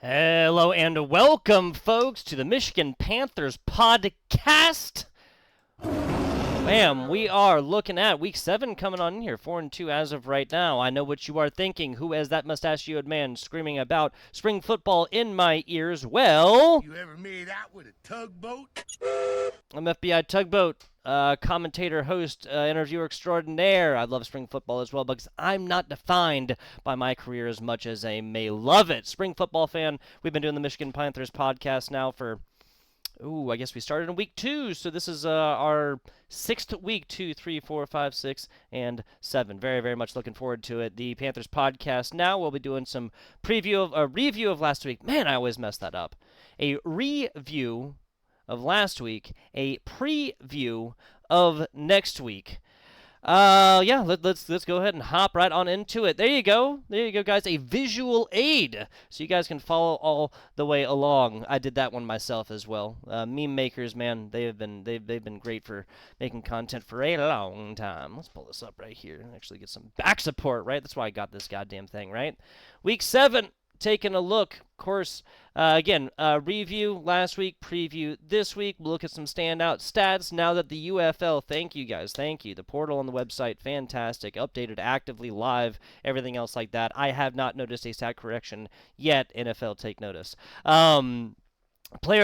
Hello and welcome, folks, to the Michigan Panthers podcast. Bam, we are looking at Week 7 coming on in here, 4-2 as of right now. I know what you are thinking. Who has that mustachioed man screaming about spring football in my ears? Well, You ever made out with a tugboat? I'm FBI Tugboat, commentator, host, interviewer extraordinaire. I love spring football as well because I'm not defined by my career as much as I may love it. Spring football fan, we've been doing the Michigan Panthers podcast now for, I guess we started in week 2, so this is our 6th week, 2, 3, 4, 5, 6, and 7. Very, very much looking forward to it. The Panthers podcast now, we'll be doing some review of last week. Man, I always mess that up. A review of last week, a preview of next week. Let's go ahead and hop right on into it. There you go, guys. A visual aid, so you guys can follow all the way along. I did that one myself as well. Meme makers, man, they've been great for making content for a long time. Let's pull this up right here and actually get some back support. Right, that's why I got this goddamn thing. Right, Week 7. Taking a look, of course, review last week, preview this week. We'll look at some standout stats now that the UFL, thank you guys, thank you. The portal on the website, fantastic, updated actively, live, everything else like that. I have not noticed a stat correction yet. NFL, take notice. Player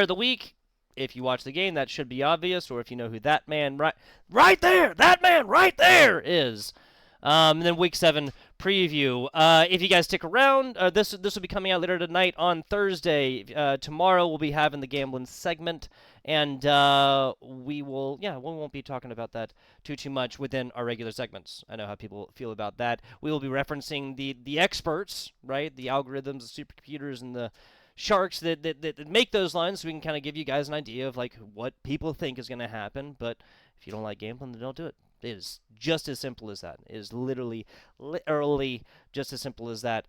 of the week, if you watch the game, that should be obvious, or if you know who that man right there is. And then Week 7 preview. If you guys stick around, this will be coming out later tonight on Thursday. Tomorrow we'll be having the gambling segment, and we won't be talking about that too much within our regular segments. I know how people feel about that. We will be referencing the experts, right? The algorithms, the supercomputers, and the sharks that make those lines, so we can kind of give you guys an idea of like what people think is going to happen. But if you don't like gambling, then don't do it. It is just as simple as that. It is literally just as simple as that.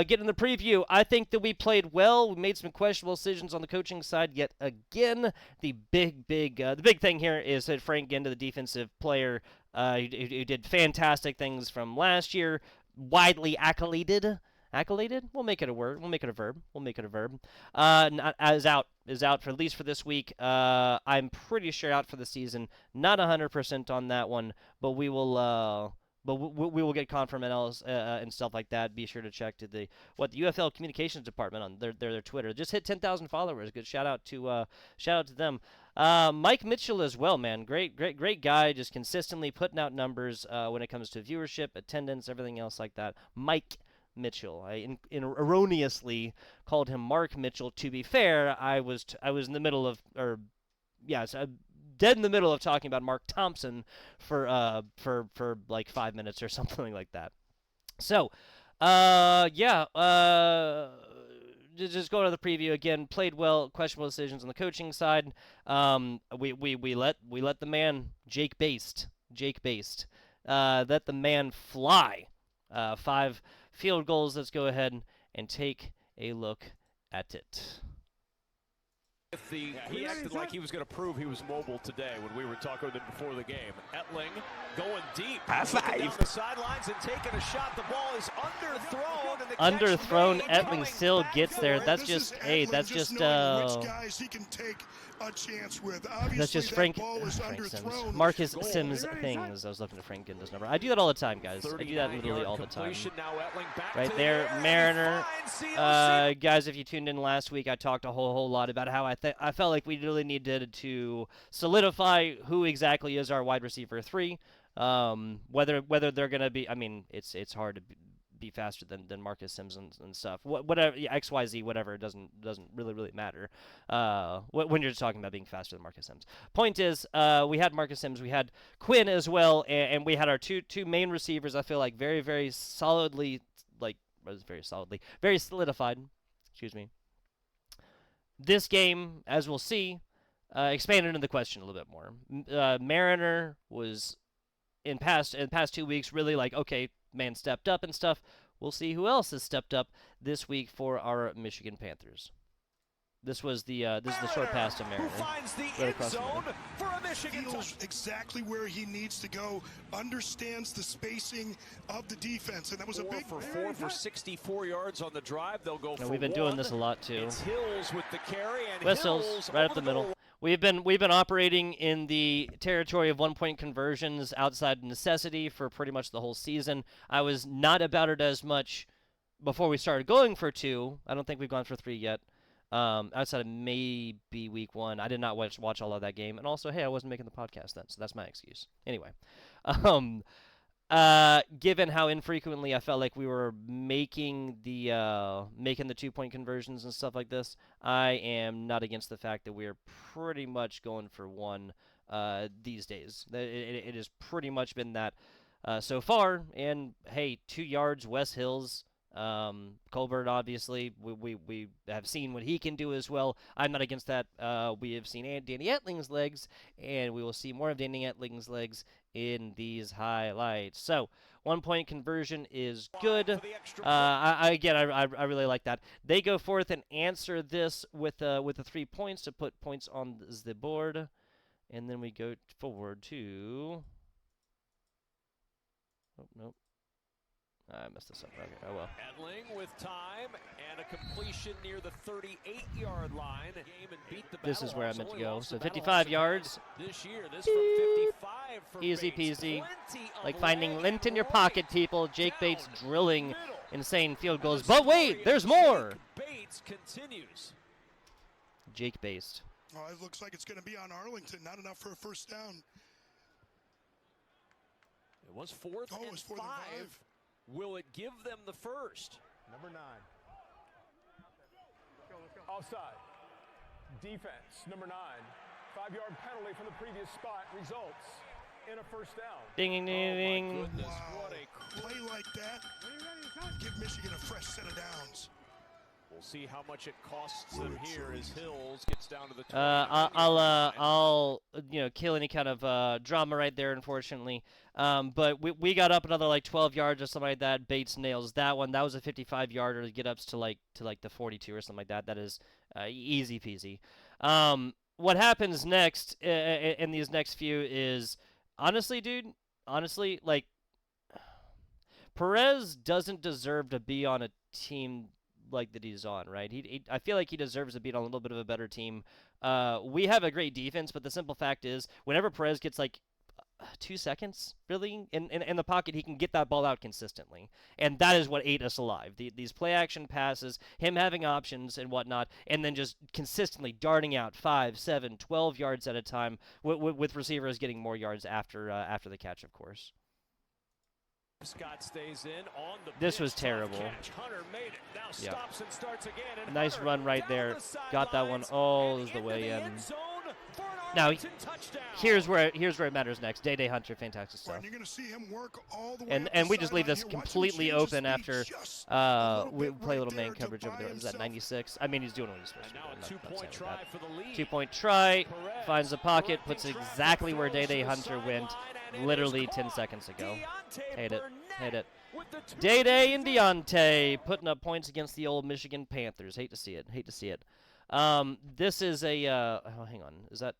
Getting the preview, I think that we played well. We made some questionable decisions on the coaching side yet again. The big thing here is that Frank Ginda, the defensive player, who did fantastic things from last year, widely accoladed. Accoladed? We'll make it a word. We'll make it a verb. Is out for at least for this week. I'm pretty sure out for the season. Not 100% on that one, but we will. But we will get confirmations and stuff like that. Be sure to check to the UFL communications department on their Twitter. Just hit 10,000 followers. Good shout out to them. Mike Mitchell as well, man. Great guy. Just consistently putting out numbers when it comes to viewership, attendance, everything else like that. Mike Mitchell. I erroneously called him Mark Mitchell. To be fair, I was in the middle of, dead in the middle of talking about Mark Thompson for like 5 minutes or something like that. So, just going to the preview again. Played well. Questionable decisions on the coaching side. We let the man Jake Based. Let the man fly. 5 field goals. Let's go ahead and take a look at it. He acted like he was going to prove he was mobile today when we were talking with him before the game. Etling going deep. High five. Down the sidelines and taking a shot. The ball is underthrown. And the Underthrown. Etling still gets there. That's just that's just Frank Sims. Marcus Sims things. I was looking at Frank Ginda's number. I do that all the time, guys. I do that literally all the time. Right there, Mariner. Guys, if you tuned in last week, I talked a whole lot about how I felt like we really needed to solidify who exactly is our wide receiver 3. Whether they're gonna be. I mean, it's hard to be faster than Marcus Sims and stuff. Whatever, XYZ, whatever. It doesn't really matter. When you're just talking about being faster than Marcus Sims. Point is, we had Marcus Sims, we had Quinn as well, and we had our two main receivers. I feel like very solidly, very solidified. Excuse me. This game, as we'll see, expanded into the question a little bit more. Mariner was in past 2 weeks really like, okay, man stepped up and stuff. We'll see who else has stepped up this week for our Michigan Panthers. This was the this is the short pass to Mariner. Who finds the Right end across the zone middle. for a Michigan Feels touchdown. exactly where he needs to go, understands the spacing of the defense, and that was a big... 4 for 64 yards on the drive. They'll go for We've been doing this a lot too. It's Hills with the carry, and West Hills Hills, right up over the middle. goal. We've been operating in the territory of 1-point conversions outside necessity for pretty much the whole season. I was not about it as much before we started going for 2. I don't think we've gone for 3 yet. Outside of maybe week 1, I did not watch all of that game, and also, hey, I wasn't making the podcast then, so that's my excuse. Anyway, given how infrequently I felt like we were making the 2-point conversions and stuff like this, I am not against the fact that we are pretty much going for 1 these days. It has pretty much been that so far. And hey, 2 yards, West Hills. Colbert, obviously, we have seen what he can do as well. I'm not against that. We have seen Danny Etling's legs, and we will see more of Danny Etling's legs in these highlights. So, 1-point conversion is good. I really like that. They go forth and answer this with the 3 points to put points on the board, and then we go forward to. Oh, nope. I messed this up. Okay, oh well. Edling with time and a completion near the 38-yard line. This is where I meant to go. So 55 yards. This year, this from 55 for Easy Bates. peasy. Plenty of Like finding leg lint in your and pocket, running. people. Jake Bates Down drilling middle. insane field And goals. the But wait, story there's of more. Jake Bates continues. Jake Bates. Oh, it looks like it's going to be on Arlington. Not enough for a first down. It was 4th Oh, it and was 4th and 5. Will it give them the first? Number 9. Offside. Defense, number 9. 5-yard penalty from the previous spot results in a first down. Ding, ding, ding, ding. Goodness, Wow. what a Play like that. Give Michigan a fresh set of downs. We'll see how much it costs them here as Hills gets down to the 20. I'll kill any kind of drama right there, unfortunately. But we got up another like 12 yards or something like that. Bates nails that one. That was a 55-yarder to get up to like the 42 or something like that. That is easy peasy. What happens next in these next few is honestly, dude. Honestly, like Perez doesn't deserve to be on a team like that he's on, right? I feel like he deserves to be on a little bit of a better team. We have a great defense, but the simple fact is, whenever Perez gets like 2 seconds, really, in the pocket, he can get that ball out consistently, and that is what ate us alive. These play action passes, him having options and whatnot, and then just consistently darting out 5, 7, 12 yards at a time, with receivers getting more yards after the catch, of course. Scott stays in on the This pitch. was Tough terrible. catch. Hunter made it. Now Yeah. stops and starts again. And Nice Hunter run right down there. the Got that one sidelines all and the way into the in. end zone for an Now, Arlington touchdown. Here's where it matters next. Day Hunter, fantastic stuff. And you're going to see him work all the way And up and the we just leave sideline this here. Watch him completely change his open speed after just a little we bit play a right little man there to coverage over buy there. Is that himself. 96? I mean, he's doing what he's supposed And to now do. a I'm not two-point saying try that. for the lead. 2-point try, Perez finds the pocket, directing puts traffic, exactly where throws to Day the Hunter went sideline, and it literally is 10 caught. seconds ago. Deontay Hate it. Burnett Hate it. with the two Day and touchdowns. Deontay putting up points against the old Michigan Panthers. Hate to see it. Hate to see it. This is a oh, hang on. Is that?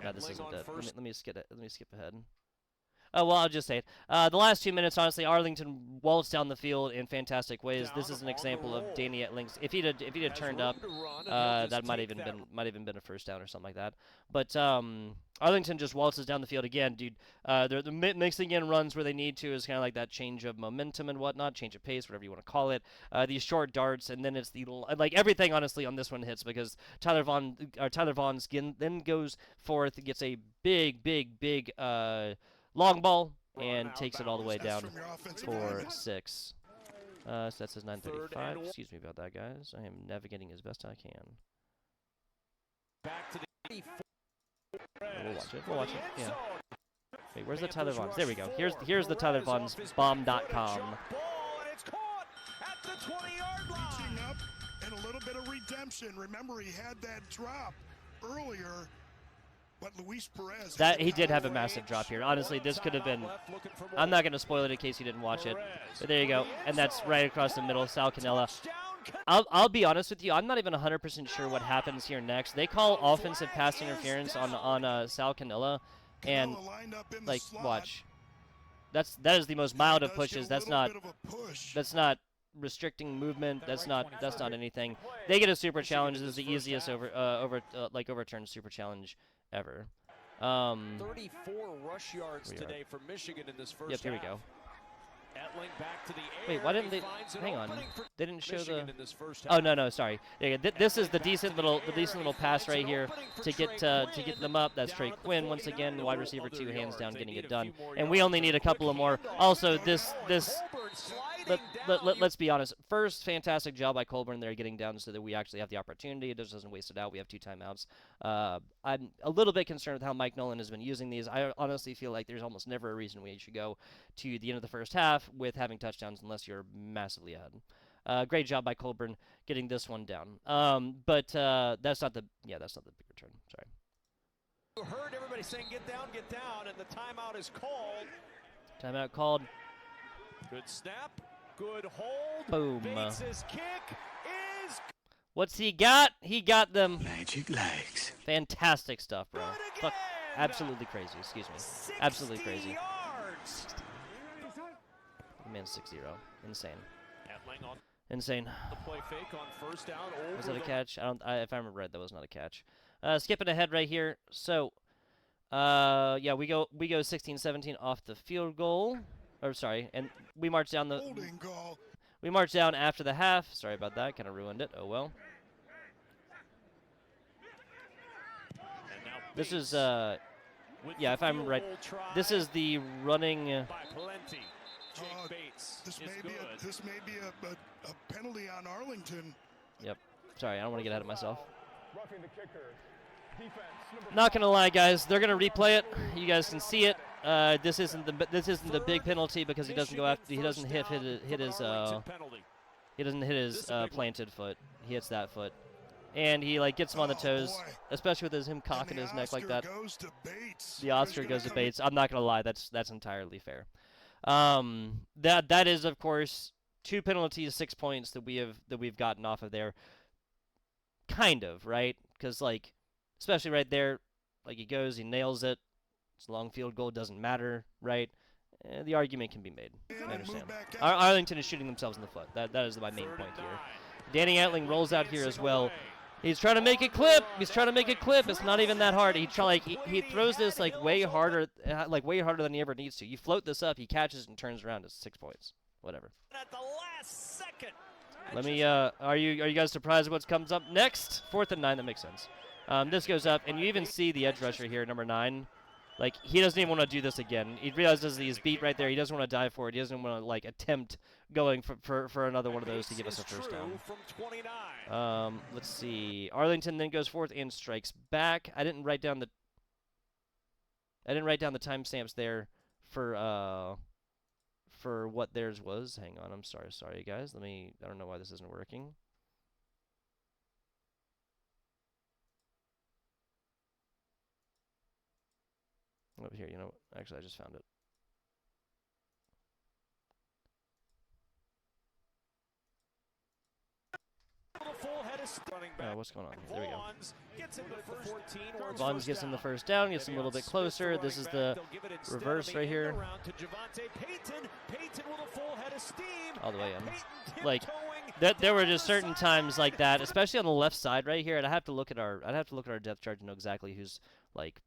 No, this Edling isn't on it. first. Let me skip ahead. Oh, well, I'll just say it. The last 2 minutes, honestly, Arlington waltzed down the field in fantastic ways. This is an example of Danny Etling's. If he'd have turned up, that might have even been a first down or something like that. But Arlington just waltzes down the field again, dude. They're mixing in runs where they need to is kind of like that change of momentum and whatnot, change of pace, whatever you want to call it. These short darts, and then it's like everything. Honestly, on this one hits because Tyler Vaughn then goes forth, gets a big long ball and takes it all the way That's down from your offensive for lineman. 6. So that says 9:35. 3rd and Excuse me about that, guys. I am navigating as best I can. Back to the We'll watch it. We'll watch it. Yeah. Wait, where's the Tyler Vaughns? There we go. Here's the Tyler Vaughns bomb.com. Reaching up and a little bit of redemption. Remember, he had that drop earlier, but Luis Perez. That he did have a massive drop here. Honestly, this could have been. I'm not going to spoil it in case you didn't watch it. But there you go. And that's right across the middle. Sal Cannella I'll be honest with you. I'm not even 100% sure what happens here next. They call offensive pass interference on Sal Canella, and Canella lined up in the like slot. watch. That is the most mild of pushes. That's not restricting movement. That's not anything. They get a super challenge. This is the easiest overturned super challenge ever. 34 rush yards today for Michigan in this first Yep, here we half. go. Etling back to the air. Wait, why didn't they? Finds an Hang on, opening for they didn't show Michigan the. in this first Oh half. no, sorry. Yeah, this is the decent little pass right here to get them up. That's Trey Quinn once again, wide receiver 2, hands down, getting it done. And we only need a couple of more. Also, this. Let's be honest. First, fantastic job by Colburn there getting down so that we actually have the opportunity. It just doesn't waste it out. We have 2 timeouts. I'm a little bit concerned with how Mike Nolan has been using these. I honestly feel like there's almost never a reason we should go to the end of the first half with having touchdowns unless you're massively ahead. Great job by Colburn getting this one down. But that's not the big return. Sorry. You heard everybody saying get down, and the timeout is called. Timeout called. Good snap. Good hold. Boom. Bates' kick is What's he got? He got them. Magic legs. Fantastic stuff, bro. good Fuck. again. Absolutely crazy. Excuse me. 60 Absolutely crazy. yards. Man, 6-0. Insane. Etling on Insane. the play fake on first down. Over Was that a the catch? If I remember right, that was not a catch. Skipping ahead right here. So, yeah, we go 16-17 off the field goal. Or sorry, and we march down the. Holding goal. We march down after the half. Sorry about that. Kind of ruined it. Oh well. And now This is with yeah, the if I'm field right, goal try this is the running. by Plenty. Jake Uh, Bates This is may good. be this may be a penalty on Arlington. Yep. Sorry, I don't want to get ahead of myself. Roughing the kicker. Defense number Not gonna lie, guys. They're gonna replay it. You guys can see it. This isn't the big penalty because he doesn't go after. He doesn't hit his planted foot. He hits that foot, and he like gets him on the Oh, toes, boy. especially with him And cocking the his neck like Oscar that. goes to Bates. The Oscar Who's goes to gonna come Bates. I'm not gonna lie. That's entirely fair. That is of course 2 penalties, 6 points that we've gotten off of there. Kind of right, because like especially right there, like he goes, he nails it. It's a long field goal, doesn't matter, right? The argument can be made. I understand. Arlington is shooting themselves in the foot. That is my main point here. Danny Etling rolls out here as well. He's trying to make it clip. It's not even that hard. He throws this like way harder than he ever needs to. You float this up, he catches and turns around. It's 6 points. Whatever. At the last second. Let me. Are you guys surprised at what comes up next? 4th and 9. That makes sense. This goes up, and you even see the edge rusher here, number 9. Like he doesn't even want to do this again. He realizes he's beat right there. He doesn't want to dive for it. He doesn't want to like attempt going for another one of those to give us a first down. From 29. Let's see. Arlington then goes forth and strikes back. I didn't write down the timestamps there for what theirs was. Hang on. I'm sorry guys. I don't know why this isn't working. Over here, you know, actually I just found it. What's going on? There we go. Vaughns gets him the first down, gets him a little bit closer. This is the reverse right here. All the way in. Like there were just certain times like that, especially on the left side right here. And I'd have to look at our depth chart to know exactly who's like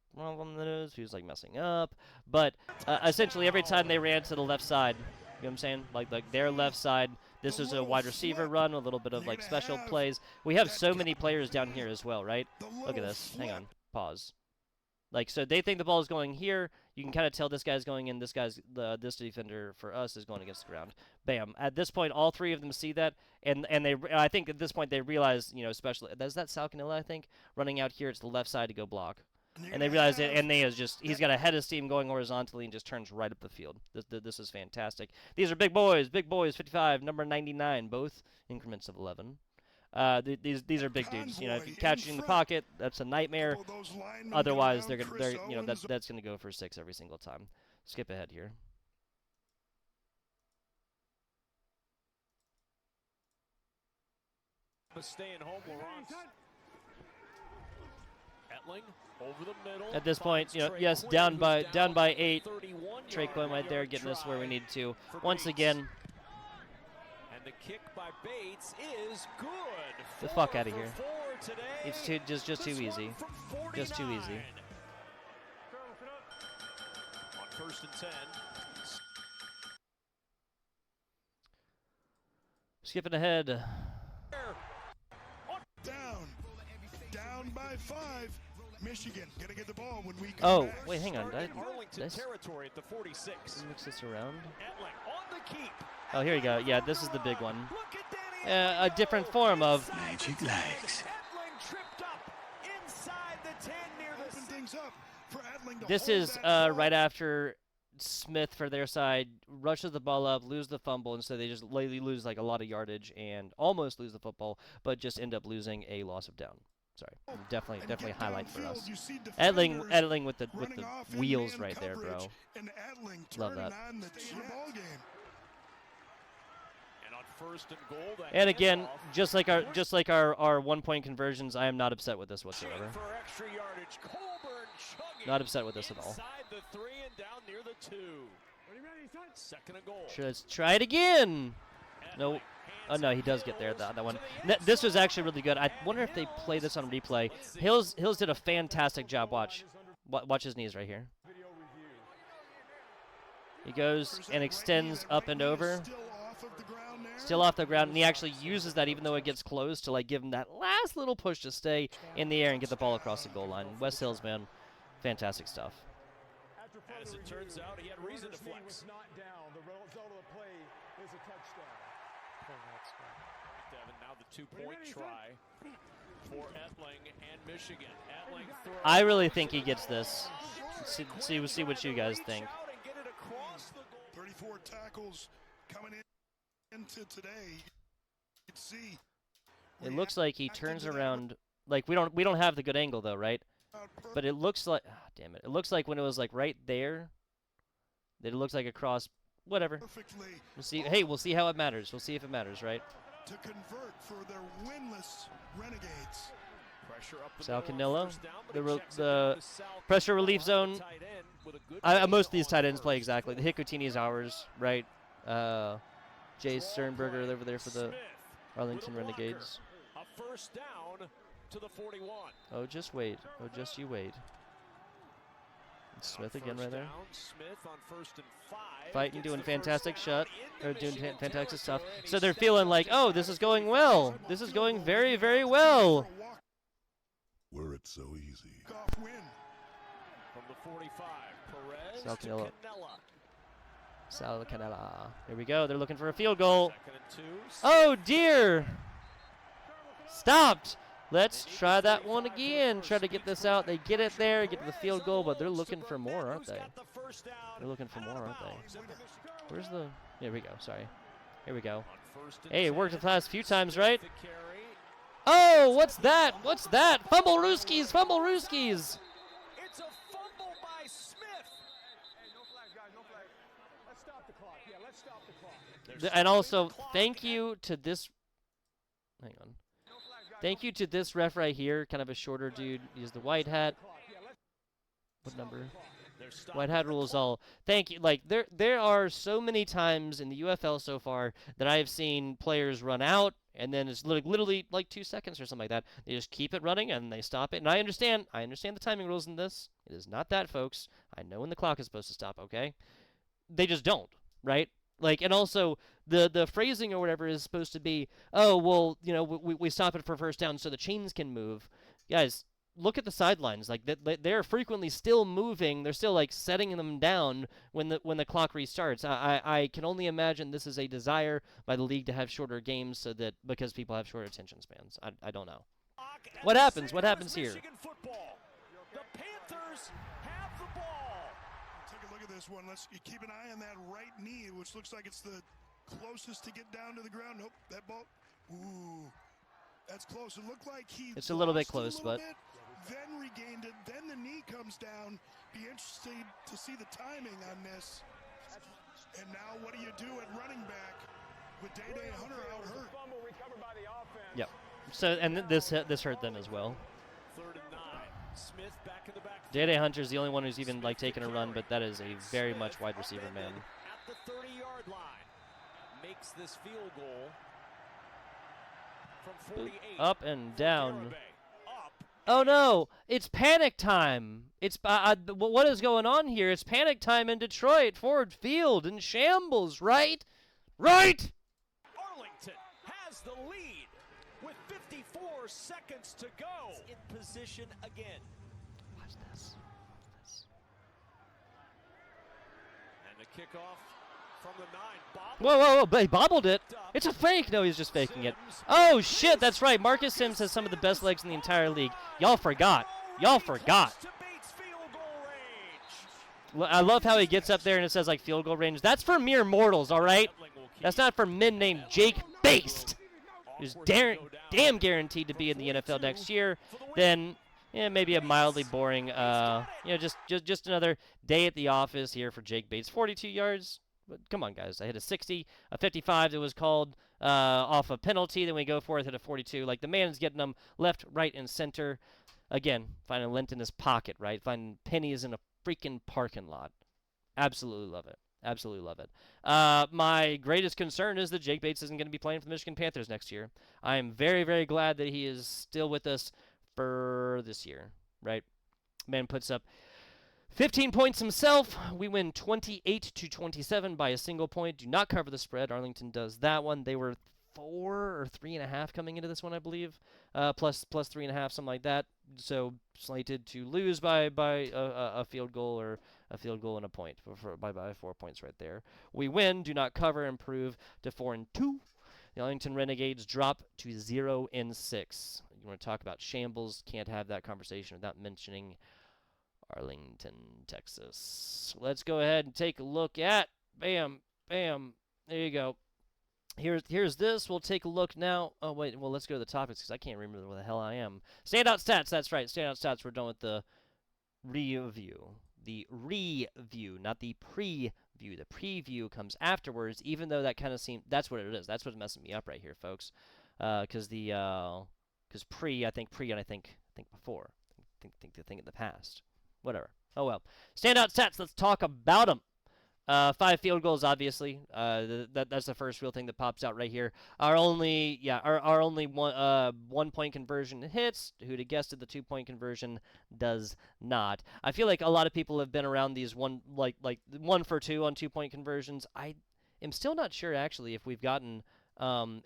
who's like messing up. But essentially every time they ran to the left side, you know what I'm saying? Like their left side. This is a wide receiver run, a little bit of like special plays. We have so many players down here as well, right? Look at this. Hang on. Pause. Like, so they think the ball is going here. You can kind of tell this guy's going in. This defender for us is going against the ground. Bam. At this point, all 3 of them see that, and I think at this point they realize, you know, especially is that Sal Canilla, I think, running out here to the left side to go block. And they realize it, and he's got a head of steam going horizontally and just turns right up the field. This is fantastic. These are big boys, 55, number 99, both increments of 11. These are big dudes. You know, if you catch you in the pocket, that's a nightmare. Otherwise, they're you know that's gonna go for 6 every single time. Skip ahead here. Staying home, Laurent. Etling over the middle. At this point, you know, yes, down by 8. Trey Quinn right there getting us where we need to. Once again, and the kick by Bates is good. the fuck out of here. It's just too easy. Just too easy. On 1st and 10. Skipping ahead. Down by 5. Michigan gonna get the ball when we come back. Wait, hang on. Arlington territory at the 46. Mix this around. Etling on the keep. Oh, here you go. Yeah, this is the big one. A different form of Magic legs. Etling tripped up inside the 10 near the Open things up for Etling to This hold is that ball. right after Smith for their side rushes the ball up, lose the fumble, and so they just lose like a lot of yardage and almost lose the football, but just end up losing a loss of down. Sorry, definitely highlight for us. Edling with the wheels right there, bro. Love that. and on 1st and goal. That And again, handoff. just like our 1-point conversions, I am not upset with this whatsoever. For extra yardage, Colburn chugging Not upset with this at all. inside the 3 and down near the 2. 2nd and goal. Sure, let's try it again. No. Etling Oh, no, he does get there, that one. This was actually really good. I wonder if they play this on replay. Hills did a fantastic job. Watch his knees right here. He goes and extends up and over. Still off the ground, and he actually uses that even though it gets close to like give him that last little push to stay in the air and get the ball across the goal line. West Hills, man, fantastic stuff. As it turns out, he had reason to flex. Was not down. The result of the play is a touchdown. Devin, now the 2-point try for Etling and Michigan. Etling throws. I really think he gets this. See what you guys think. 34 tackles coming into today. You can see It looks like he turns around. Like we don't have the good angle though, right? But it looks like, damn it! It looks like when it was like right there, that it looks like across. Whatever. perfectly We'll see. Hey, we'll see how it matters. We'll see if it matters, right? to convert for their winless Renegades. Pressure up the Sal middle on Canelo, 1st down, but he checks it the down to South pressure relief Carolina zone. tight end with a good Most of these on tight ends play 1st. exactly. The Hicotini is ours, right? Jay Sternberger over there for the Smith Arlington with a blocker. Renegades. A 1st down to the 41. Oh, just wait. Oh, just you wait. It's Smith again right there. Down, Smith on 1st and 5. Fighting, Gets doing the fantastic first down shot, or into doing Michigan fantastic stuff. territory. So they're feeling like, oh, this is going well. This is going very, very well. Were it so easy. Off win. From the 45, Perez Sal to Canelo. Canella. Sal Canela. Here we go. They're looking for a field goal. 2nd and 2. Oh, dear. Stopped. Let's try that one again. Try to get this out. They get it there, get to the field goal, but they're looking for more, aren't they? They're looking for more, aren't they? Where's the... Here we go. Sorry. Here we go. Hey, it worked the last few times, right? Oh, what's that? What's that? Fumble Rooskies! Fumble Rooskies! It's a fumble by Smith. Hey, no flag, guys, no flag. Let's stop the clock. Yeah, let's stop the clock. And also, thank you to this... Hang on. Thank you to this ref right here, kind of a shorter dude. He's the white hat. What number? White hat rules all. Thank you. Like there are so many times in the UFL so far that I have seen players run out, and then it's literally like 2 seconds or something like that. They just keep it running and they stop it. And I understand the timing rules in this. It is not that, folks. I know when the clock is supposed to stop. Okay, they just don't, right? Like, and also the phrasing or whatever is supposed to be, oh, well, you know, we stop it for 1st down so the chains can move. Guys, look at the sidelines. Like, they're frequently still moving. They're still, like, setting them down when the clock restarts. I can only imagine this is a desire by the league to have shorter games so that, because people have shorter attention spans. I don't know. What happens? What happens here? The Panthers have the ball. Take a look at this one. Let's keep an eye on that right knee, which looks like it's the closest to get down to the ground. Nope, that ball. Ooh, that's close. It looked like he. It's a little bit lost close, it a little but. bit, then regained it. Then the knee comes down. Be interested to see the timing on this. And now, what do you do at running back with Day Hunter out hurt? Fumble recovered by the offense. Yep. So and this hurt them as well. 3rd and 9. Smith back in the back. J.J. Hunter's the only one who's even like taking a run, but that is a very much wide receiver man. At the 30-yard line, makes this field goal from 48. Up and down. Up. Oh no! It's panic time. It's what is going on here? It's panic time in Detroit. Ford Field in shambles. Right? Right. Arlington has the lead with 54 seconds to go. In position again. Watch this. Watch this. And the kickoff from the 9. Whoa! He bobbled it. It's a fake. No, he's just faking it. Oh shit! That's right. Marcus Sims has some of the best legs in the entire league. Y'all forgot. Y'all forgot. I love how he gets up there and it says like field goal range. That's for mere mortals, all right? That's not for men named Jake Baste, who's damn guaranteed to be in the NFL next year. Then, yeah, maybe a mildly boring, just another day at the office here for Jake Bates. 42 yards. But come on, guys. I hit a 60, a 55 that was called off a penalty. Then we go for it, hit a 42. Like, the man is getting them left, right, and center. Again, finding lint in his pocket, right? Finding pennies in a freaking parking lot. Absolutely love it. Absolutely love it. My greatest concern is that Jake Bates isn't going to be playing for the Michigan Panthers next year. I am very, very glad that he is still with us for this year, right? Man puts up 15 points himself. We win 28-27 by a single point. Do not cover the spread. Arlington does that one. They were 4 or 3.5 coming into this one, I believe. Plus 3.5, something like that. So slated to lose by a field goal or a field goal and a point by 4 points right there. We win. Do not cover. Improve to 4-2. The Arlington Renegades drop to 0-6. You want to talk about shambles? Can't have that conversation without mentioning Arlington, Texas. Let's go ahead and take a look at bam. There you go. Here's this. We'll take a look now. Oh wait, well let's go to the topics because I can't remember where the hell I am. Standout stats. That's right. Standout stats. We're done with the review. The review, not the preview. The preview comes afterwards. Even though that kind of seems that's what it is. That's what's messing me up right here, folks. Because pre and I think before. Think in the past. Whatever. Oh well. Standout stats. Let's talk about them. 5 field goals, obviously. That's the first real thing that pops out right here. Our only 1 point conversion hits. Who'd have guessed it? The 2 point conversion does not. I feel like a lot of people have been around these 1 for 2 on 2 point conversions. I am still not sure actually if we've gotten 3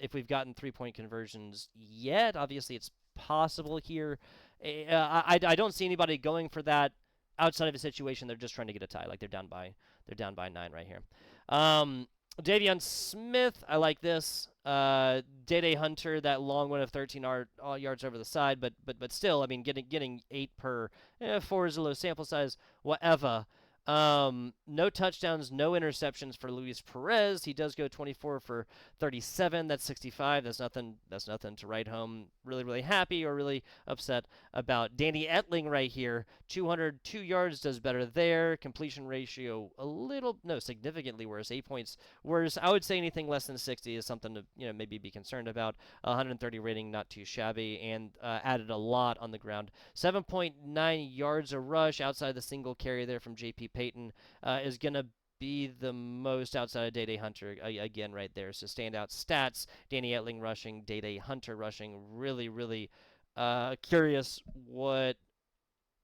point conversions yet. Obviously, it's possible here. I don't see anybody going for that. Outside of a situation, they're just trying to get a tie. Like they're down by 9 right here. Davion Smith, I like this. Day Hunter, that long one of 13 yards over the side, but still, I mean, getting 8 per 4 is a low sample size. Whatever. No touchdowns, no interceptions for Luis Perez. He does go 24 for 37. That's 65. That's nothing to write home. Really happy or really upset about. Danny Etling right here, 202 yards, does better there. Completion ratio significantly worse. 8 points worse. I would say anything less than 60 is something to maybe be concerned about. 130 rating, not too shabby, and added a lot on the ground. 7.9 yards a rush outside the single carry there from J.P. Payton is going to be the most outside of Day Hunter again right there. So standout stats, Danny Etling rushing, Day Hunter rushing. Really curious what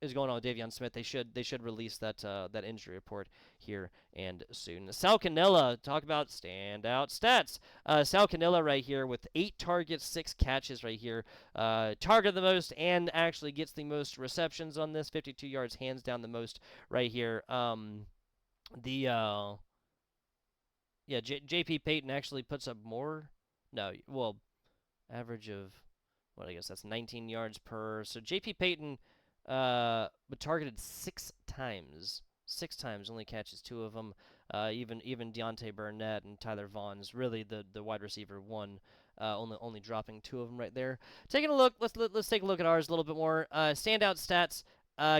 is going on with Davion Smith. They should release that injury report here and soon. Sal Cannella, talk about standout stats. Sal Cannella right here with 8 targets, 6 catches right here. Target the most and actually gets the most receptions on this. 52 yards, hands down the most right here. J.P. Payton actually puts up more. No, well, average of I guess that's 19 yards per. So J.P. Payton targeted 6 times. 6 times, only catches 2 of them. Even Deontay Burnett and Tyler Vaughn's really the wide receiver 1, only dropping 2 of them right there. Taking a look, let's take a look at ours a little bit more. Standout stats.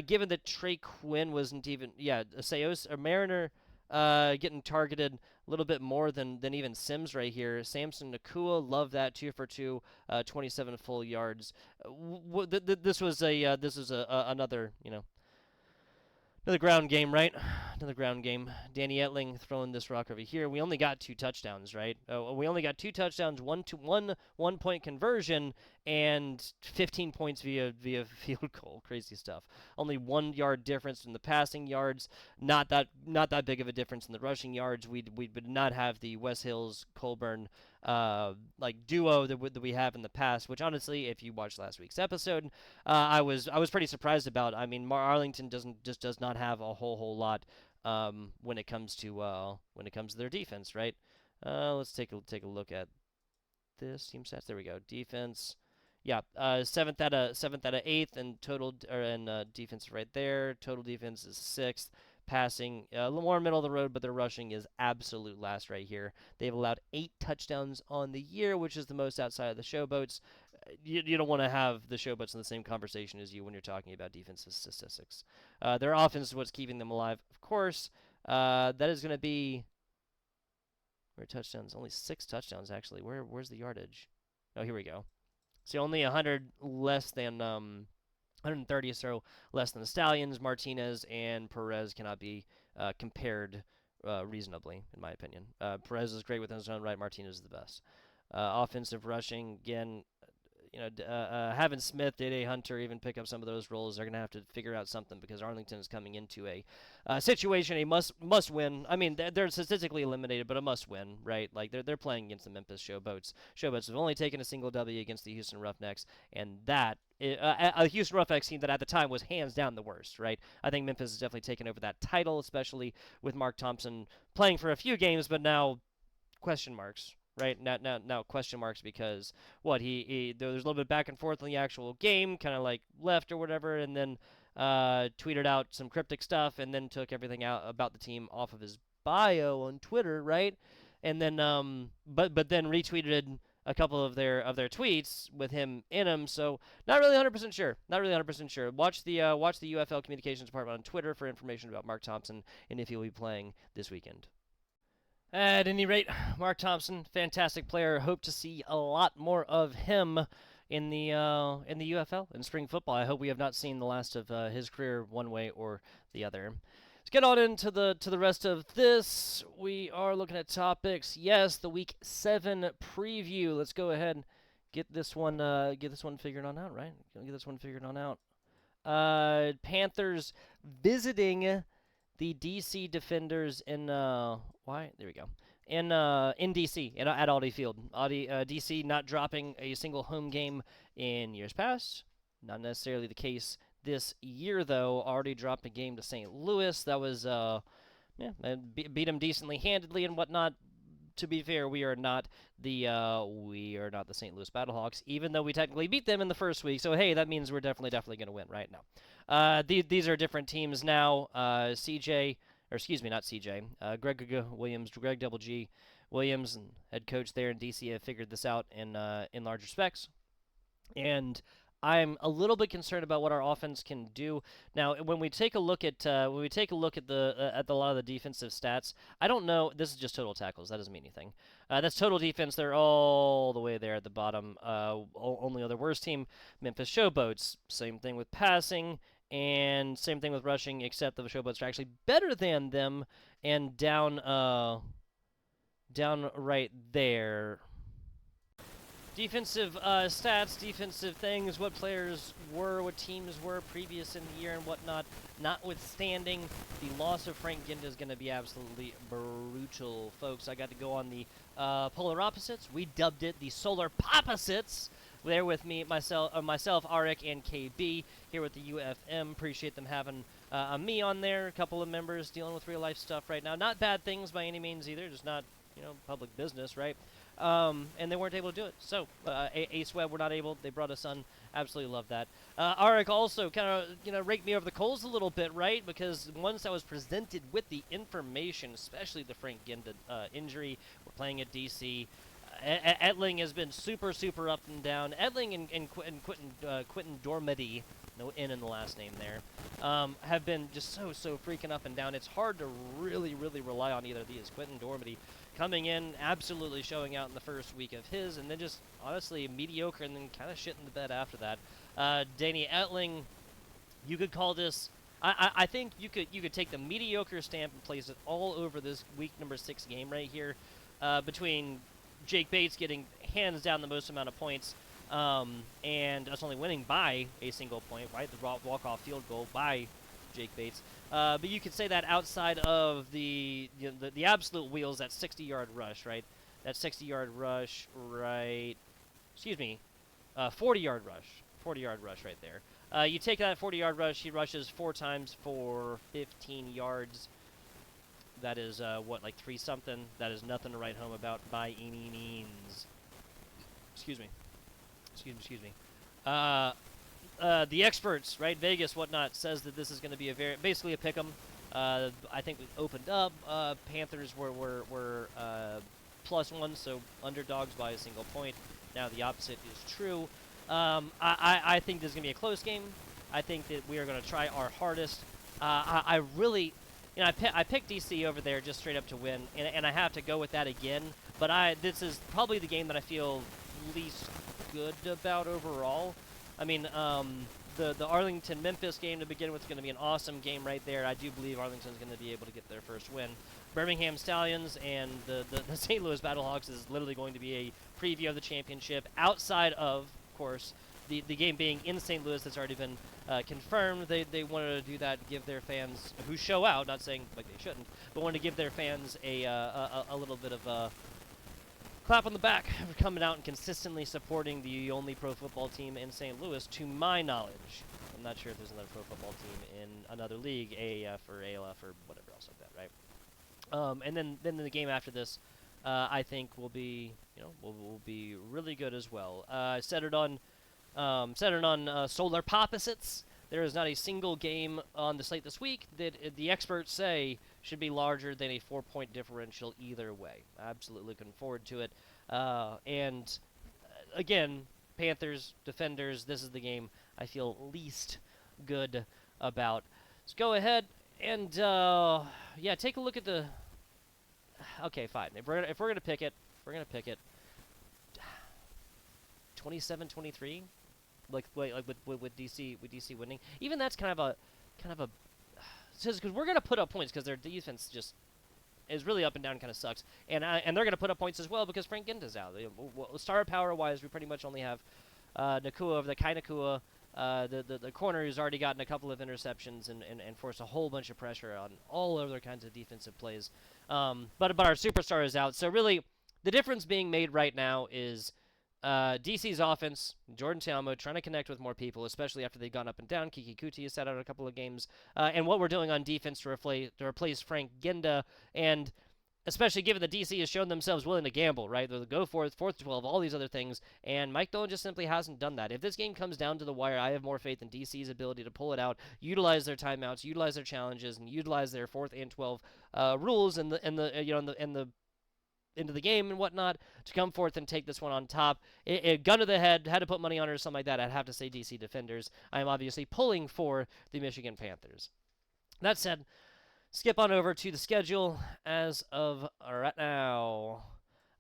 Given that Trey Quinn wasn't even Mariner getting targeted a little bit more than even Sims right here. Samson Nakua, love that, 2 for 2, 27 full yards. This was another, another ground game, right? Another ground game. Danny Etling throwing this rock over here. We only got 2 touchdowns, right? We only got 2 touchdowns, one point conversion, and 15 points via field goal. Crazy stuff. Only 1 yard difference in the passing yards. Not that big of a difference in the rushing yards. We did not have the West Hills Colburn like duo that we have in the past, which honestly, if you watched last week's episode, I was pretty surprised about. I mean, Arlington does not have a whole lot when it comes to their defense, right? Let's take a look at this team stats. There we go. Defense. Yeah, seventh out of eighth, and total defense right there. Total defense is 6th. Passing a little more middle of the road, but their rushing is absolute last right here. They've allowed 8 touchdowns on the year, which is the most outside of the Showboats. You don't want to have the Showboats in the same conversation as you when you're talking about defensive statistics. Their offense is what's keeping them alive, of course. That is going to be where touchdowns. Only 6 touchdowns actually. Where's the yardage? Oh, here we go. So only 100 less than 130 or so less than the Stallions. Martinez and Perez cannot be compared reasonably, in my opinion. Perez is great within his own right. Martinez is the best. Offensive rushing, again, having Smith, Day Hunter even pick up some of those roles, they're going to have to figure out something because Arlington is coming into a situation, a must win. I mean, they're statistically eliminated, but a must win, right? Like they're playing against the Memphis Showboats. Showboats have only taken a single W against the Houston Roughnecks, and that a Houston Roughnecks team that at the time was hands down the worst, right? I think Memphis has definitely taken over that title, especially with Mark Thompson playing for a few games, but now question marks. Right now, question marks because there was a little bit back and forth on the actual game, kind of like left or whatever, and then tweeted out some cryptic stuff, and then took everything out about the team off of his bio on Twitter, right? And then but then retweeted a couple of their tweets with him in them. So not really 100% sure. Not really 100% sure. Watch the UFL communications department on Twitter for information about Mark Thompson and if he'll be playing this weekend. At any rate, Mark Thompson, fantastic player. Hope to see a lot more of him in the UFL in spring football. I hope we have not seen the last of his career one way or the other. Let's get on into the rest of this. We are looking at topics. Yes, the Week 7 preview. Let's go ahead and get this one figured on out, right? Get this one figured on out. Panthers visiting the DC Defenders in there we go. In DC at Audi Field. DC not dropping a single home game in years past. Not necessarily the case this year though. Already dropped a game to St. Louis. That was beat them decently handedly and whatnot. To be fair, we are not the St. Louis Battlehawks, even though we technically beat them in the first week. So hey, that means we're definitely going to win right now. These are different teams now. Greg Williams, Greg Double G Williams, and head coach there in DC have figured this out in large respects, and I'm a little bit concerned about what our offense can do. Now, when we take a look at a lot of the defensive stats, I don't know. This is just total tackles. That doesn't mean anything. That's total defense. They're all the way there at the bottom. Only other worst team, Memphis Showboats. Same thing with passing. And same thing with rushing, except the Showboats are actually better than them, and down right there. Defensive stats, defensive things, what players were, what teams were previous in the year and whatnot. Notwithstanding, the loss of Frank Ginda is going to be absolutely brutal, folks. I got to go on the polar opposites. We dubbed it the solar popposites. There with me, myself, Arik, and KB here with the UFM. Appreciate them having me on there. A couple of members dealing with real life stuff right now. Not bad things by any means either. Just not, public business, right? And they weren't able to do it. So Ace Webb were not able. They brought us on. Absolutely love that. Arik also kind of raked me over the coals a little bit, right? Because once I was presented with the information, especially the Frank Ginda injury, we're playing at DC. Etling has been super, super up and down. Etling and Quentin Dormady, no N in the last name there, have been just so freaking up and down. It's hard to really rely on either of these. Quentin Dormady coming in, absolutely showing out in the first week of his, and then just honestly mediocre, and then kind of shit in the bed after that. Danny Etling, you could call this. I think you could take the mediocre stamp and place it all over this week number 6 game right here, between Jake Bates getting hands down the most amount of points, and us only winning by a single point, right? The walk-off field goal by Jake Bates. But you could say that outside of the absolute wheels, that 60-yard rush, right? That 60-yard rush, right? Excuse me, 40-yard rush. 40-yard rush right there. You take that 40-yard rush, he rushes 4 times for 15 yards. That is, what, like 3-something? That is nothing to write home about by any means. Excuse me. Excuse me. The experts, right, Vegas, whatnot, says that this is going to be basically a pick'em. I think we opened up. Panthers were +1, so underdogs by a single point. Now the opposite is true. I think this is going to be a close game. I think that we are going to try our hardest. I really, I picked DC over there just straight up to win, and I have to go with that again. But this is probably the game that I feel least good about overall. I mean, the Arlington-Memphis game to begin with is going to be an awesome game right there. I do believe Arlington's going to be able to get their first win. Birmingham Stallions and the St. Louis Battlehawks is literally going to be a preview of the championship outside of course, the game being in St. Louis that's already been confirmed. They wanted to do that, give their fans who show out, not saying like they shouldn't, but wanted to give their fans a little bit of a clap on the back for coming out and consistently supporting the only pro football team in St. Louis, to my knowledge. I'm not sure if there's another pro football team in another league, AAF or ALF or whatever else like that, right? And then the game after this, I think will be will be really good as well. Centered on solar opposites. There is not a single game on the slate this week that the experts say should be larger than a 4-point differential either way. Absolutely looking forward to it. And again, Panthers, Defenders, this is the game I feel least good about. Let's go ahead and yeah, take a look at the. Okay, fine. If we're gonna pick it, 27-23, like with DC winning. Even that's kind of a because we're gonna put up points because their defense just is really up and down, kind of sucks, and they're gonna put up points as well because Frank Ginta's out. Star power wise, we pretty much only have Nakua of the Kai Nakua. The corner who's already gotten a couple of interceptions and forced a whole bunch of pressure on all other kinds of defensive plays. But our superstar is out. So really, the difference being made right now is DC's offense, Jordan Talmo, trying to connect with more people, especially after they've gone up and down. Kiki Kuti has sat out a couple of games. And what we're doing on defense to replace Frank Ginda, and especially given that DC has shown themselves willing to gamble, right? They'll go for it, 4th to 12, all these other things, and Mike Dolan just simply hasn't done that. If this game comes down to the wire, I have more faith in DC's ability to pull it out, utilize their timeouts, utilize their challenges, and utilize their 4th and 12 rules in the into the game and whatnot to come forth and take this one on top. Gun to the head, had to put money on it or something like that. I'd have to say DC Defenders. I am obviously pulling for the Michigan Panthers. That said, skip on over to the schedule as of right now.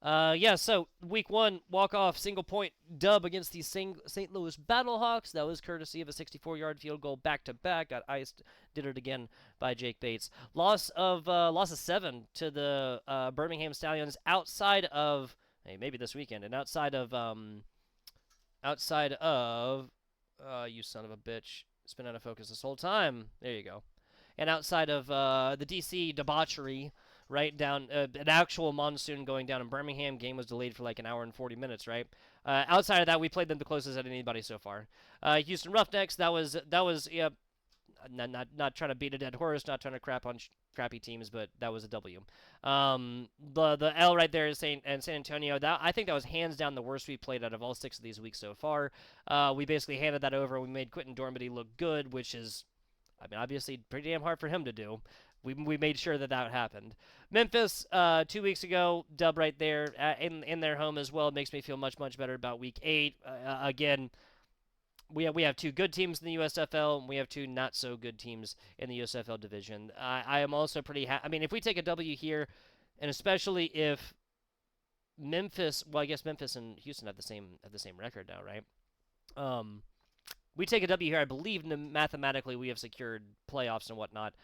Yeah, so week 1, walk-off, single-point dub against the St. Louis Battlehawks. That was courtesy of a 64-yard field goal back-to-back. Got iced, did it again by Jake Bates. Loss of 7 to the Birmingham Stallions outside of, hey, maybe this weekend, and outside of, you son of a bitch. It's been out of focus this whole time. There you go. And outside of the DC debauchery, right down an actual monsoon going down in Birmingham, game was delayed for like an hour and 40 minutes, right? Outside of that, we played them the closest at anybody so far. Houston Roughnecks, that was yeah, not trying to beat a dead horse, not trying to crap on crappy teams, but that was a W. The L right there is San Antonio. I think that was hands down the worst we played out of all 6 of these weeks so far. We basically handed that over. We made Quentin Dormady look good, which is, I mean, obviously pretty damn hard for him to do. we made sure that happened. Memphis 2 weeks ago, dub right there in their home as well. It makes me feel much better about week 8. Again, we have two good teams in the USFL, and we have two not so good teams in the USFL division. I am also pretty happy. I mean, if we take a W here, and especially if Memphis, well, I guess Memphis and Houston have the same record now, right? We take a W here. I believe mathematically we have secured playoffs and whatnot.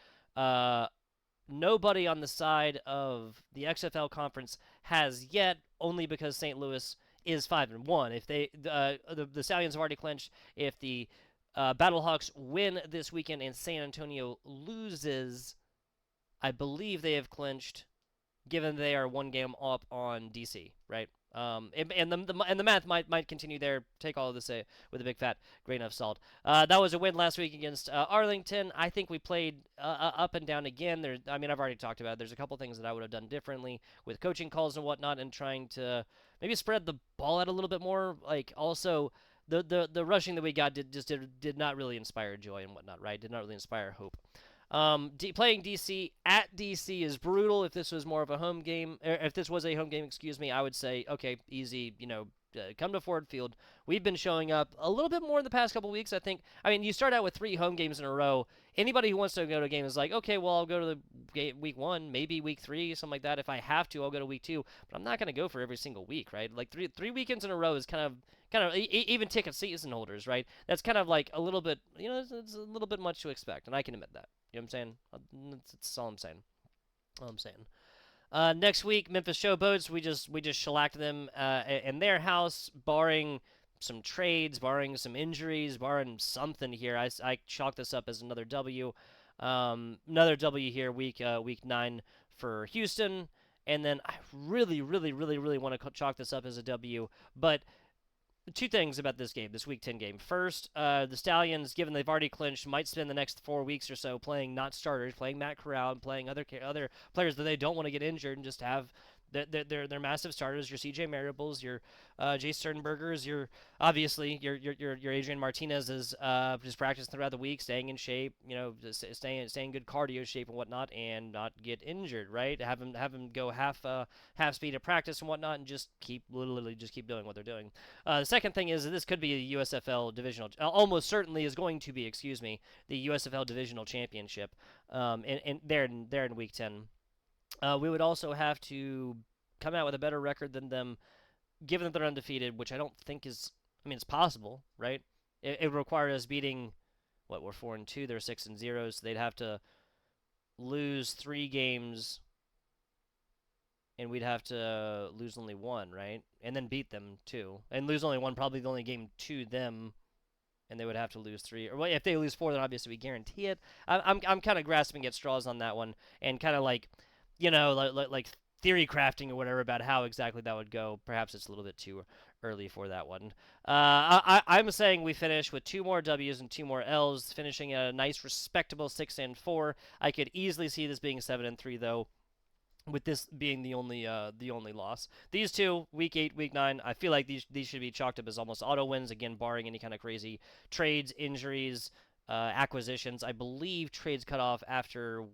Nobody on the side of the XFL conference has yet, only because St. Louis is 5-1. If the Stallions have already clinched. If the Battlehawks win this weekend and San Antonio loses, I believe they have clinched, given they are one game up on DC, right? And the math might continue there. Take all of this with a big fat grain of salt. That was a win last week against Arlington. I think we played up and down again. I've already talked about it. There's a couple things that I would have done differently with coaching calls and whatnot, and trying to maybe spread the ball out a little bit more. Like, also, the rushing that we got did not really inspire joy and whatnot, right? Did not really inspire hope. Playing DC at DC is brutal. If this was more of a home game, if this was a home game, excuse me, I would say, okay, easy, come to Ford Field. We've been showing up a little bit more in the past couple weeks, I think. I mean, you start out with 3 home games in a row. Anybody who wants to go to a game is like, okay, well, I'll go to the week 1, maybe week 3, something like that. If I have to, I'll go to week 2, but I'm not going to go for every single week, right? Like three weekends in a row is kind of even ticket season holders, right? That's kind of like a little bit, it's a little bit much to expect, and I can admit that. You know what I'm saying? That's all I'm saying. Next week, Memphis Showboats. We just shellacked them in their house, barring some trades, barring some injuries, barring something here. I chalk this up as another W. Another W here, week 9 for Houston. And then I really want to chalk this up as a W, but two things about this game, this Week 10 game. First, the Stallions, given they've already clinched, might spend the next 4 weeks or so playing not starters, playing Matt Corral, and playing other players that they don't want to get injured, and just have their massive starters, your CJ Maribels, your Jay Sternbergers, your Adrian Martinez's, just practicing throughout the week, staying in shape, staying good cardio shape and whatnot, and not get injured, right? Have them go half speed at practice and whatnot, and just keep doing what they're doing. The second thing is that this could be a USFL divisional, almost certainly is going to be, the USFL divisional championship, in Week 10. We would also have to come out with a better record than them, given that they're undefeated, which I don't think is. I mean, it's possible, right? It would require us beating. What, we're 4-2, they're 6-0, so they'd have to lose 3 games, and we'd have to lose only 1, right? And then beat them 2, and lose only 1, probably the only game to them, and they would have to lose 3. Or, well, if they lose 4, then obviously we guarantee it. I'm kind of grasping at straws on that one, and kind of like, like theory crafting or whatever about how exactly that would go. Perhaps it's a little bit too early for that one. I'm saying we finish with 2 more W's and 2 more L's, finishing at a nice, respectable 6-4. I could easily see this being 7-3, though, with this being the only loss. These two, Week 8, Week 9, I feel like these should be chalked up as almost auto wins, again, barring any kind of crazy trades, injuries, acquisitions. I believe trades cut off after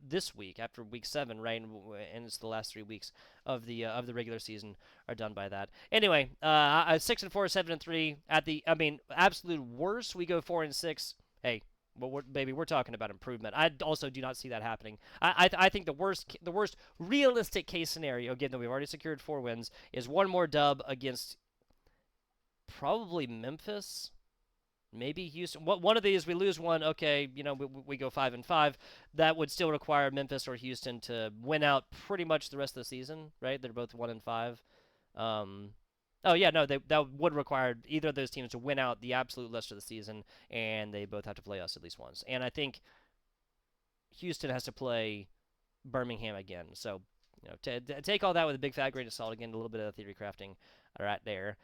this week, after Week 7, right? And it's the last 3 weeks of the regular season are done by that. Anyway, 6-4, 7-3. Absolute worst, we go 4-6. Hey, well, we're talking about improvement. I also do not see that happening. I think the worst realistic case scenario, again, that we've already secured 4 wins, is 1 more dub against probably Memphis. Maybe Houston. One of these, we lose 1. Okay, we go 5-5. That would still require Memphis or Houston to win out pretty much the rest of the season, right? They're both 1-5. That would require either of those teams to win out the absolute rest of the season, and they both have to play us at least once. And I think Houston has to play Birmingham again. So, take all that with a big fat grain of salt. Again, a little bit of theory crafting right there,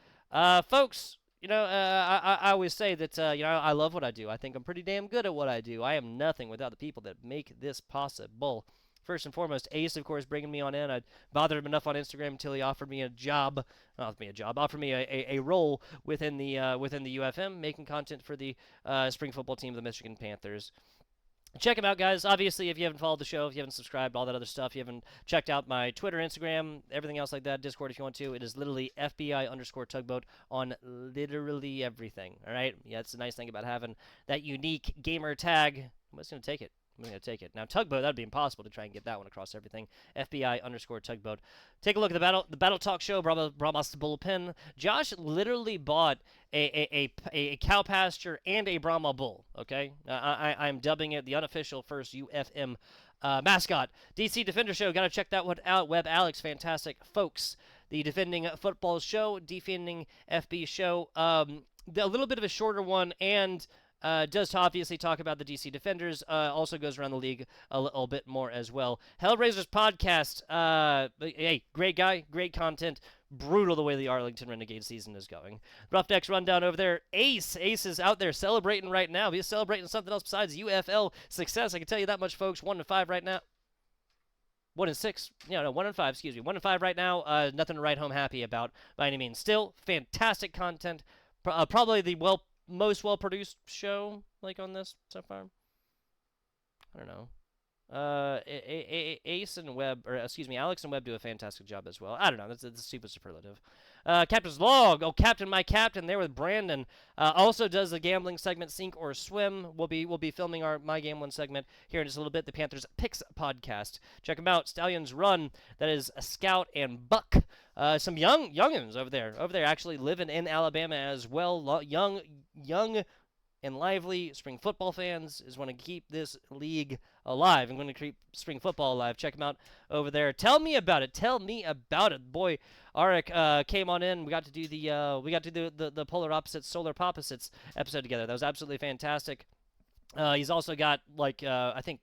folks. I always say that, I love what I do. I think I'm pretty damn good at what I do. I am nothing without the people that make this possible. First and foremost, Ace, of course, bringing me on in. I bothered him enough on Instagram until he offered me offered me a role within the UFM, making content for the spring football team of the Michigan Panthers. check them out, guys. Obviously, if you haven't followed the show, if you haven't subscribed, all that other stuff, you haven't checked out my Twitter, Instagram, everything else like that, Discord if you want to, it is literally FBI_tugboat on literally everything. All right? Yeah, it's a nice thing about having that unique gamer tag. I'm just going to take it. I'm going to take it. Now, Tugboat, that would be impossible to try and get that one across everything. FBI_tugboat. Take a look at the Battle Talk Show, Brahmas Bullpen. Josh literally bought a cow pasture and a Brahma bull, okay? I'm dubbing it the unofficial first UFM mascot. DC Defender Show, got to check that one out. Web Alex, fantastic folks. The Defending Football Show, Defending FB Show. A little bit of a shorter one, and does obviously talk about the DC Defenders. Also goes around the league a little bit more as well. Hellraisers Podcast. Hey, great guy, great content. Brutal the way the Arlington Renegades season is going. Roughnecks Rundown over there. Ace is out there celebrating right now. He's celebrating something else besides UFL success. I can tell you that much, folks. 1-5 right now. 1-6. Yeah, no, 1-5. Excuse me. 1-5 right now. Nothing to write home happy about by any means. Still, fantastic content. Probably the most well-produced show like on this so far. I don't know. Ace and Webb, or excuse me, Alex and Webb do a fantastic job as well. I don't know. That's a stupid superlative. Captain's Log. Oh, Captain, my Captain, there with Brandon. Also does the gambling segment, Sink or Swim. We'll be filming our My Gambling segment here in just a little bit. The Panthers Picks podcast. Check them out. Stallions Run. That is a Scout and Buck. Some youngins over there actually living in Alabama as well. Young and lively spring football fans is want to keep this league alive. I'm going to keep spring football alive. Check them out over there. Tell me about it. Boy, Arik came on in. We got to do the polar opposites, solar opposites episode together. That was absolutely fantastic. He's also got like I think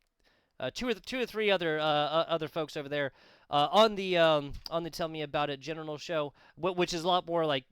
two or three other folks over there on the Tell Me About It general show, which is a lot more like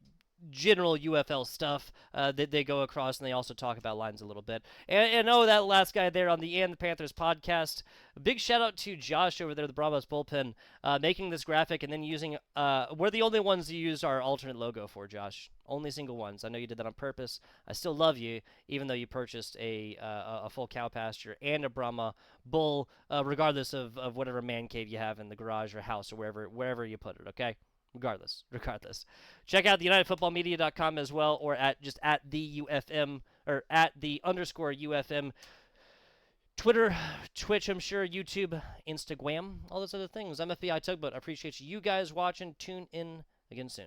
general UFL stuff that they go across, and they also talk about lines a little bit. And that last guy there on the Panthers podcast, a big shout out to Josh over there, the Brahmas Bullpen, making this graphic and then using, we're the only ones who used our alternate logo for, Josh. Only single ones. I know you did that on purpose. I still love you, even though you purchased a full cow pasture and a Brahma bull, regardless of whatever man cave you have in the garage or house or wherever you put it, okay? Regardless. Check out the UnitedFootballMedia.com as well, or at the UFM, or at the _UFM. Twitter, Twitch, I'm sure, YouTube, Instagram, all those other things. I'm FBI Tugboat. I appreciate you guys watching. Tune in again soon.